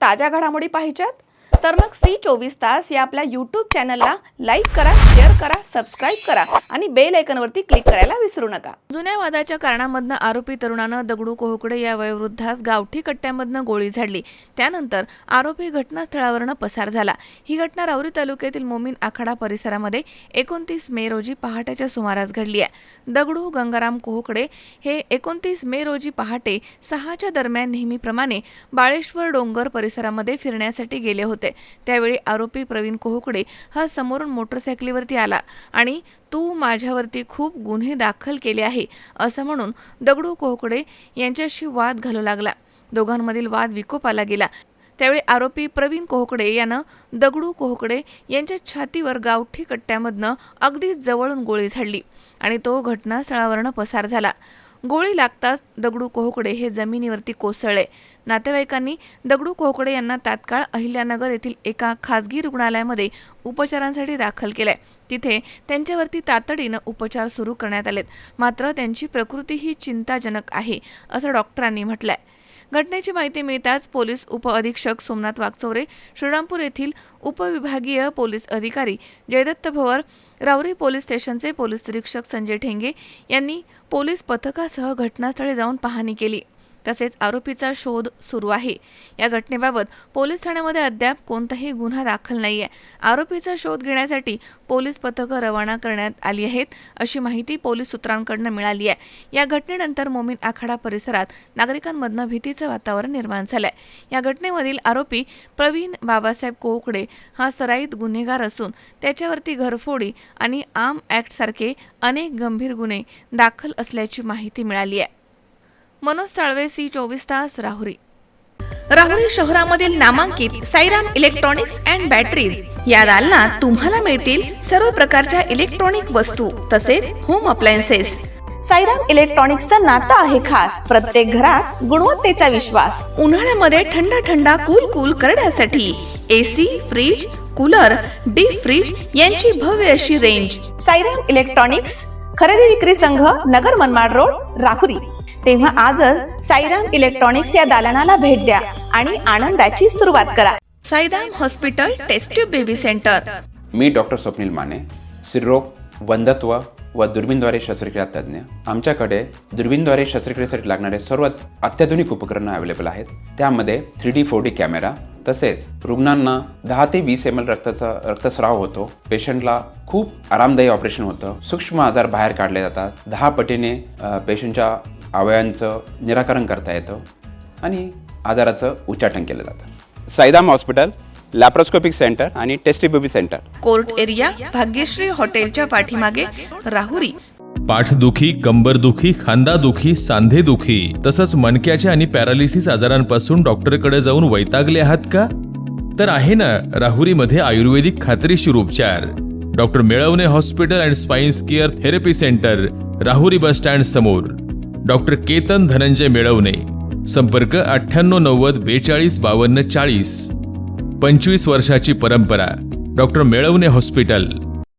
ताज्या घडामोडी पाहिजेत तर मग C24 तास या आपल्या YouTube चॅनलला लाईक करा, शेअर करा, सबस्क्राइब करा आणि बेल आयकॉनवरती क्लिक करायला विसरू नका। जुन्या वादाच्या कारणामधनं आरोपी तरुणानं दगडू कोहकडे या वयोवृद्धास गावठी कट्ट्यामधनं गोळी झाडली। त्यानंतर आरोपी घटनास्थळावरून पसार झाला। ही घटना राहुरी तालुक्यातील मोमीन आखाडा परिसरामध्ये 29 मे रोजी पहाटेच्या सुमारास घडली आहे। दगडू गंगाराम कोहकडे हे 29 मे रोजी पहाटे 6च्या दरम्यान नेहमीप्रमाणे बाळेश्वर डोंगर परिसरामध्ये फिरण्यासाठी गेले होते। त्यावेळी आरोपी प्रवीण कोहकडे हा समोरून मोटरसायकलीवरती आला आणि तू माझ्यावरती खूप गुन्हे दाखल केले आहे असं म्हणून दगडू कोहकडे यांच्याशी वाद घालू लागला। दोघांमधील वाद विकोपाला गेला। त्यावेळी आरोपी प्रवीण कोहकडे यानं दगडू कोहकडे यांच्या छातीवर गावठी कट्ट्यामधनं अगदी जवळून गोळी झाडली आणि तो घटनास्थळावरून पसार झाला। गोळी लागताच दगडू कोहकडे हे जमिनीवरती कोसळले। नातेवाईकांनी दगडू कोहकडे यांना तात्काळ अहिल्यानगर येथील एका खासगी रुग्णालयामध्ये उपचारांसाठी दाखल केले। तिथे त्यांच्यावरती तातडीनं उपचार सुरू करण्यात आलेत, मात्र त्यांची प्रकृती ही चिंताजनक आहे असं डॉक्टरांनी म्हटलंय। घटनेची माहिती मिळताच पोलीस उपअधीक्षक सोमनाथ वागचौरे, श्रीरामपूर येथील उपविभागीय पोलीस अधिकारी जयदत्त भवर, राहुरी पोलीस स्टेशनचे पोलीस निरीक्षक संजय ठेंगे यांनी पोलीस पथकासह घटनास्थळी जाऊन पाहणी केली। तसेच आरोपीचा शोध सुरू आहे। या घटनेबाबत पोलीस ठाण्यामध्ये अद्याप कोणताही गुन्हा दाखल नाहीये। आरोपीचा शोध घेण्यासाठी पोलीस पथकं रवाना करण्यात आली आहेत अशी माहिती पोलीस सूत्रांकडून मिळाली आहे। या घटनेनंतर मोमीन आखाडा परिसरात नागरिकांमधनं भीतीचं वातावरण निर्माण झालंय। या घटनेमधील आरोपी प्रवीण बाबासाहेब कोहकडे हा सराईत गुन्हेगार असून त्याच्यावरती घरफोडी आणि आर्म ॲक्ट सारखे अनेक गंभीर गुन्हे दाखल असल्याची माहिती मिळाली आहे। मनोज साळवे, C24 तास, राहुरी। राहुरी शहरामधील नामांकित साईराम इलेक्ट्रॉनिक्स अँड बॅटरीज या दालनात तुम्हाला मिळतील सर्व प्रकारच्या इलेक्ट्रॉनिक वस्तू तसेच होम अप्लायन्सेस। साईराम इलेक्ट्रॉनिक्सचं नातं आहे खास। प्रत्येक घरात गुणवत्तेचा विश्वास। उन्हाळ्यामध्ये थंड कूल करण्यासाठी AC, freeze, cooler, deep freeze यांची भव्य अशी रेंज। साईराम इलेक्ट्रॉनिक्स खरेदी विक्री संघ, नगर मनमाड रोड, राहुरी। तेव्हा आजच साईराम इलेक्ट्रॉनिक्स या दालनाला भेट द्या आणि आनंदाची सुरुवात करा। Sairam hospital test tube baby centre. मी डॉक्टर स्वप्नील माने, स्त्रीरोग, वंध्यत्व व दुर्बीणद्वारे शस्त्रक्रिया तज्ञ। आमच्याकडे दुर्बीणद्वारे शस्त्रक्रियेसाठी लागणारे सर्व अत्याधुनिक उपकरणं अवेलेबल आहेत। त्यामध्ये 3D 4D कॅमेरा, तसेच रुग्णांना 10 ते 20 ml रक्तस्राव होतो। पेशंटला खूप आरामदायी ऑपरेशन होतं। सूक्ष्म आजार बाहेर काढले जातात। 10 पटीने पेशंटच्या अवयवांचं निराकरण करता येतं आणि आजाराचं उच्चाटन केलं जातं। साईराम हॉस्पिटल, लॅप्रोस्कोपिक सेंटर आणि test baby centre, court area, Bhagyashree हॉटेलच्या पाठीमागे, राहुरी। पाठदुखी, कंबरदुखी, खांदादुखी, सांधेदुखी तसंच मणक्याच्या आणि पॅरालिसिस आजारांपासून डॉक्टरकडे जाऊन वैतागले आहात का? तर आहे ना राहुरीमध्ये आयुर्वेदिक खात्रीशीर उपचार। Doctor Melavane hospital and spines care therapy centre, Rahuri bus stand समोर। डॉक्टर केतन धनंजय मेळवणे, संपर्क 9890 42 52 40। 25 वर्षाची परंपरा। Doctor Melavane hospital.